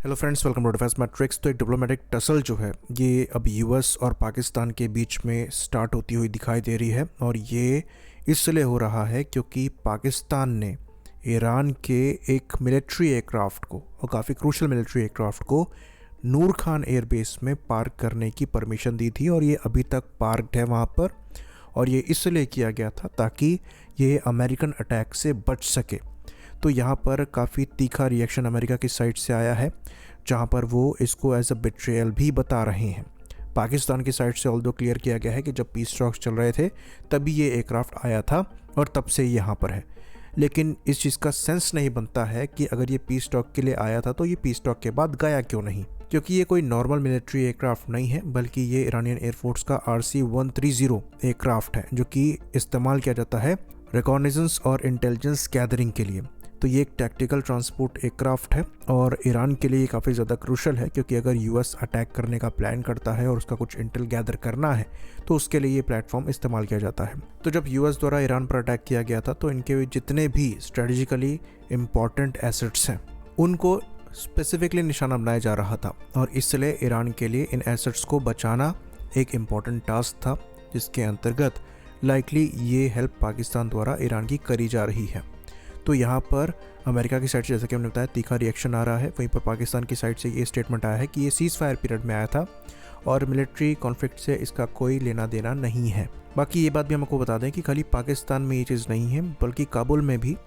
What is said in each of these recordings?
Hello friends, welcome to defence matrix. तो एक diplomatic tussle जो है ये अब यूएस और पाकिस्तान के बीच में स्टार्ट होती हुई दिखाई दे रही है। और ये इसलिए हो रहा है क्योंकि पाकिस्तान ने ईरान के एक मिलिट्री एयरक्राफ्ट को, और काफ़ी क्रूशल मिलिट्री एयरक्राफ्ट को, नूर खान एयरबेस में पार्क करने की परमिशन दी थी। और ये अभी तक पार्कड है वहाँ पर। और ये इसलिए किया गया था ताकि ये अमेरिकन अटैक से बच सके। तो यहाँ पर काफ़ी तीखा रिएक्शन अमेरिका की साइड से आया है, जहाँ पर वो इसको एज अ बिट्रेयल भी बता रहे हैं। पाकिस्तान की साइड से ऑल्दो क्लियर किया गया है कि जब पीस टॉक्स चल रहे थे तभी ये एयरक्राफ्ट आया था और तब से यहाँ पर है। लेकिन इस चीज़ का सेंस नहीं बनता है कि अगर ये पीस टॉक के लिए आया था तो ये पीस टॉक के बाद गया क्यों नहीं, क्योंकि ये कोई नॉर्मल मिलिट्री एयरक्राफ्ट नहीं है, बल्कि ये ईरानियन एयरफोर्स का RC-130 एयरक्राफ्ट है, जो कि इस्तेमाल किया जाता है रिकॉग्निजेंस और इंटेलिजेंस गैदरिंग के लिए। तो ये एक टैक्टिकल ट्रांसपोर्ट एयरक्राफ्ट है और ईरान के लिए काफ़ी ज़्यादा क्रूशल है, क्योंकि अगर यूएस अटैक करने का प्लान करता है और उसका कुछ इंटेल गैदर करना है तो उसके लिए ये प्लेटफॉर्म इस्तेमाल किया जाता है। तो जब यूएस द्वारा ईरान पर अटैक किया गया था तो इनके जितने भी स्ट्रेटेजिकली इम्पॉर्टेंट एसेट्स हैं उनको स्पेसिफिकली निशाना बनाया जा रहा था। और इसलिए ईरान के लिए इन एसेट्स को बचाना एक इम्पॉर्टेंट टास्क था, जिसके अंतर्गत लाइकली ये हेल्प पाकिस्तान द्वारा ईरान की करी जा रही है। तो यहाँ पर अमेरिका की साइड से, जैसा कि हमने बताया, तीखा रिएक्शन आ रहा है। वहीं पर पाकिस्तान की साइड से ये स्टेटमेंट आया है कि ये सीज़ फायर पीरियड में आया था और मिलिट्री कॉन्फ्लिक्ट से इसका कोई लेना देना नहीं है। बाकी ये बात भी हमको बता दें कि खाली पाकिस्तान में ये चीज़ नहीं है, बल्कि काबुल में भी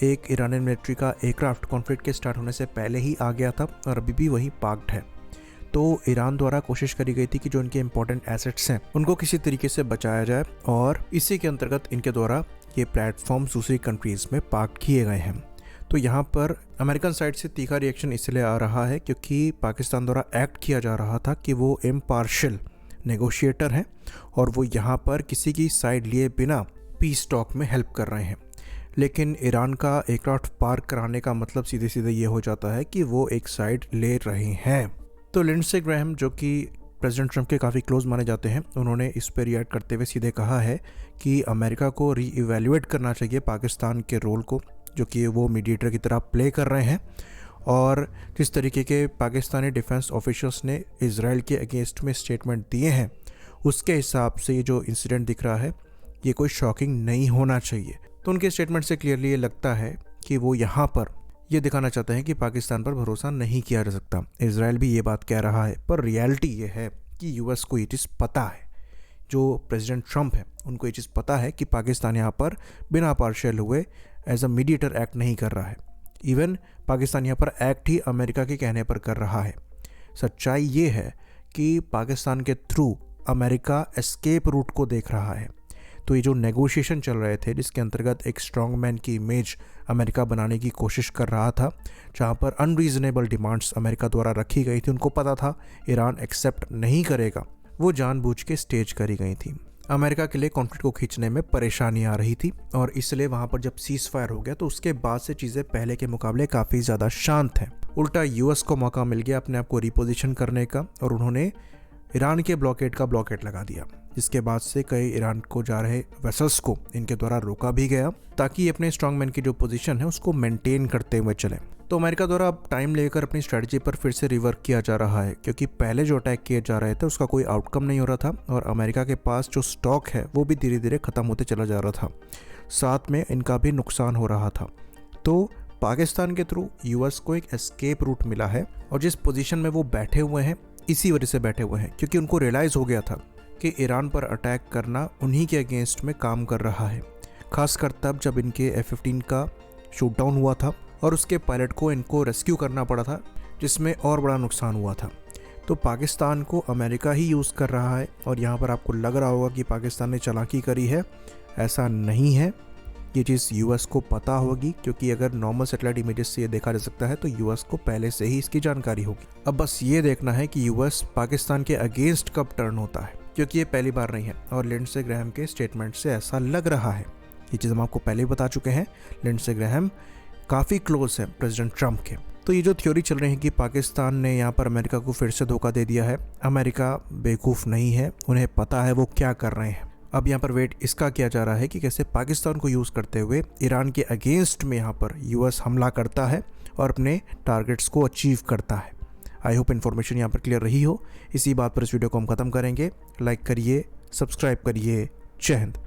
एक ईरानियन मिलिट्री का एयरक्राफ्ट कॉन्फ्लिक्ट के स्टार्ट होने से पहले ही आ गया था और अभी भी वही पार्क्ड है। तो ईरान द्वारा कोशिश करी गई थी कि जो इनके इंपॉर्टेंट एसेट्स हैं उनको किसी तरीके से बचाया जाए, और इसी के अंतर्गत इनके द्वारा ये प्लेटफॉर्म्स दूसरी कंट्रीज़ में पार्क किए गए हैं। तो यहाँ पर अमेरिकन साइड से तीखा रिएक्शन इसलिए आ रहा है क्योंकि पाकिस्तान द्वारा एक्ट किया जा रहा था कि वो इम्पार्शियल नेगोशिएटर हैं और वो यहाँ पर किसी की साइड लिए बिना पीस टॉक में हेल्प कर रहे हैं। लेकिन ईरान का एयरक्राफ्ट पार्क कराने का मतलब सीधे सीधे ये हो जाता है कि वो एक साइड ले रहे हैं। तो लिंडसे ग्रैहम, जो कि प्रेसिडेंट ट्रंप के काफ़ी क्लोज माने जाते हैं, उन्होंने इस पर रिएक्ट करते हुए सीधे कहा है कि अमेरिका को रीइवैल्यूएट करना चाहिए पाकिस्तान के रोल को, जो कि वो मीडिएटर की तरह प्ले कर रहे हैं। और जिस तरीके के पाकिस्तानी डिफेंस ऑफिशियल्स ने इजराइल के अगेंस्ट में स्टेटमेंट दिए हैं, उसके हिसाब से ये जो इंसिडेंट दिख रहा है ये कोई शॉकिंग नहीं होना चाहिए। तो उनके स्टेटमेंट से क्लियरली ये लगता है कि वो यहाँ पर ये दिखाना चाहते हैं कि पाकिस्तान पर भरोसा नहीं किया जा सकता। इजराइल भी ये बात कह रहा है, पर रियलिटी ये है कि यूएस को ये चीज़ पता है, जो प्रेसिडेंट ट्रंप है उनको ये चीज़ पता है कि पाकिस्तान यहाँ पर बिना पार्शियल हुए एज अ मीडिएटर एक्ट नहीं कर रहा है। इवन पाकिस्तान यहाँ पर एक्ट ही अमेरिका के कहने पर कर रहा है। सच्चाई ये है कि पाकिस्तान के थ्रू अमेरिका एस्केप रूट को देख रहा है। तो ये जो नेगोशिएशन चल रहे थे, जिसके अंतर्गत एक स्ट्रॉन्ग मैन की इमेज अमेरिका बनाने की कोशिश कर रहा था, जहाँ पर अनरीजनेबल डिमांड्स अमेरिका द्वारा रखी गई थी, उनको पता था ईरान एक्सेप्ट नहीं करेगा, वो जानबूझ के स्टेज करी गई थी। अमेरिका के लिए कॉन्फ्लिक्ट को खींचने में परेशानी आ रही थी और इसलिए वहाँ पर जब सीज फायर हो गया तो उसके बाद से चीज़ें पहले के मुकाबले काफ़ी ज़्यादा शांत हैं। उल्टा यूएस को मौका मिल गया अपने आप को रिपोजिशन करने का और उन्होंने ईरान के ब्लॉकेड का ब्लॉकेड लगा दिया, जिसके बाद से कई ईरान को जा रहे वेसल्स को इनके द्वारा रोका भी गया ताकि अपने स्ट्रॉन्गमैन की जो पोजीशन है उसको मेंटेन करते हुए चले। तो अमेरिका द्वारा अब टाइम लेकर अपनी स्ट्रेटजी पर फिर से रिवर्क किया जा रहा है, क्योंकि पहले जो अटैक किए जा रहे थे उसका कोई आउटकम नहीं हो रहा था और अमेरिका के पास जो स्टॉक है वो भी धीरे धीरे ख़त्म होते चला जा रहा था, साथ में इनका भी नुकसान हो रहा था। तो पाकिस्तान के थ्रू यूएस को एक एस्केप रूट मिला है और जिस पोजीशन में वो बैठे हुए हैं इसी वजह से बैठे हुए हैं, क्योंकि उनको रियलाइज़ हो गया था कि ईरान पर अटैक करना उन्हीं के अगेंस्ट में काम कर रहा है, खासकर तब जब इनके F-15 का शूट डाउन हुआ था और उसके पायलट को इनको रेस्क्यू करना पड़ा था, जिसमें और बड़ा नुकसान हुआ था। तो पाकिस्तान को अमेरिका ही यूज़ कर रहा है और यहाँ पर आपको लग रहा होगा कि पाकिस्तान ने चालाकी करी है, ऐसा नहीं है। ये चीज़ यूएस को पता होगी, क्योंकि अगर नॉर्मल सैटेलाइट इमेजेस से ये देखा जा सकता है तो यूएस को पहले से ही इसकी जानकारी होगी। अब बस ये देखना है कि यूएस पाकिस्तान के अगेंस्ट कब टर्न होता है, क्योंकि ये पहली बार नहीं है और लिंडसे ग्रैहम के स्टेटमेंट से ऐसा लग रहा है। ये चीज़ हम आपको पहले ही बता चुके हैं, लिंडसे ग्रैहम काफ़ी क्लोज है प्रेसिडेंट ट्रंप के। तो ये जो थ्योरी चल रही है कि पाकिस्तान ने यहाँ पर अमेरिका को फिर से धोखा दे दिया है, अमेरिका बेवकूफ़ नहीं है, उन्हें पता है वो क्या कर रहे हैं। अब यहाँ पर वेट इसका किया जा रहा है कि कैसे पाकिस्तान को यूज़ करते हुए ईरान के अगेंस्ट में यहाँ पर यूएस हमला करता है और अपने टारगेट्स को अचीव करता है। आई होप इन्फॉर्मेशन यहाँ पर क्लियर रही हो। इसी बात पर इस वीडियो को हम ख़त्म करेंगे। लाइक करिए, सब्सक्राइब करिए। जय हिंद।